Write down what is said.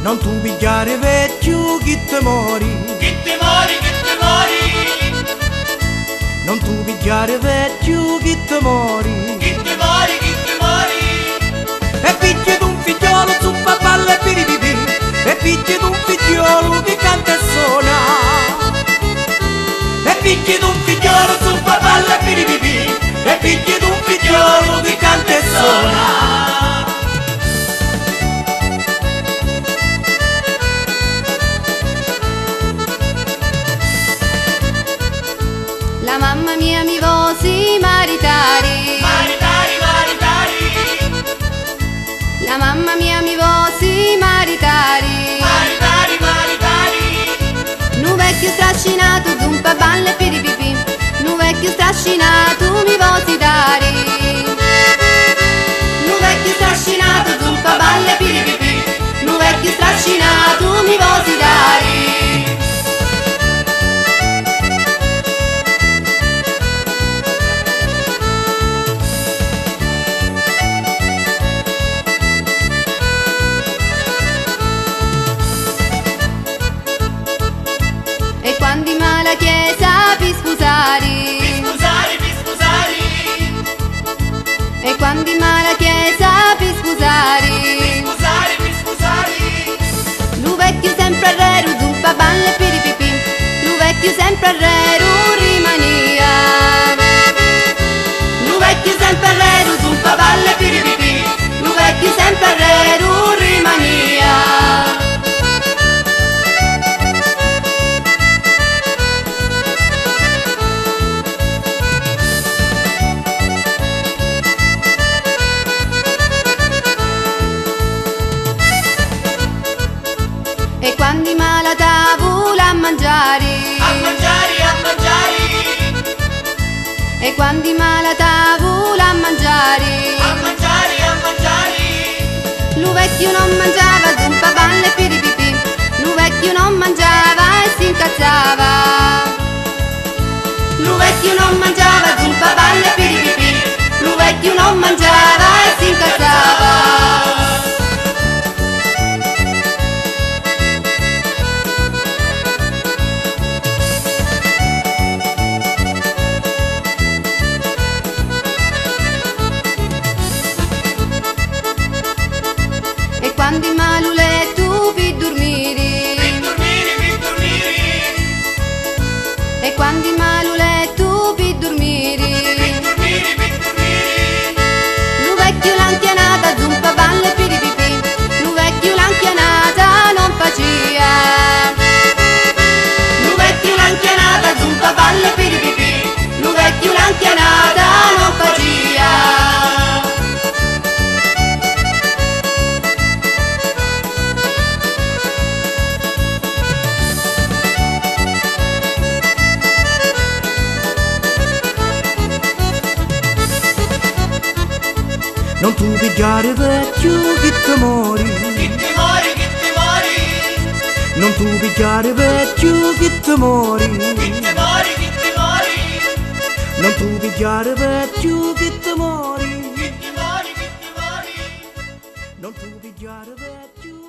Non tu pigliare vecchio che te mori. Che te mori, che te mori. Non tu pigliare vecchio che te mori. Che te mori, che te mori. E picchi d'un figliolo su papalla e piripipì. E picchi d'un figliolo che canta e suona. E picchi d'un figliolo su papalla e piripipì. E picchi d'un figliolo che canta e suona. La mamma mia mi vosi maritari. Maritari, maritari. La mamma mia mi vosi maritari. Maritari, maritari. Nu vecchio strascinato d'un paballe piripipì. Nu vecchio strascinato mi vosi dari. Nu vecchio strascinato d'un paballe piripipì. Nu vecchio strascinato mi vosi dari. E quando ma la chiesa vi scusari. Vi scusari, vi scusari. E quando ma la chiesa vi scusari. Vi scusari, vi scusari. Lu vecchio sempre arreru d'un paballe piripipì. Lu vecchio sempre arreru rimania. Lu vecchio sempre arreru d'un paballe piripipì. Lu vecchio sempre arreru rimania. E quando ma la tavola a mangiare. A mangiare, a mangiare. E quando ma la tavola a mangiare. A mangiare, a mangiare. Lu vecchio non mangiava d'un paballe piripipì. Lu vecchio non mangiava e si incazzava. Lu vecchio non mangiava d'un paballe piripipì. Lu vecchio non mangiava e si incazzava. E quando in maluletto vi dormiri. Vi dormiri, vi dormiri. E quando in maluletto vi dormiri. Vi dormiri, vi dormiri. Lu vecchio l'anchianata d'un paballe piripipì. Lu vecchio l'anchianata non facia. Lu vecchio l'anchianata d'un paballe piripipì. Lu vecchio l'anchianata non facia. Non tu pigliare vecchio che te mori. Che te mori, che te mori. Non tu pigliare vecchio che te mori. Che te mori, che te mori. Non tu pigliare vecchio che te mori. Che te mori, che te mori. Non tu pigliare vecchio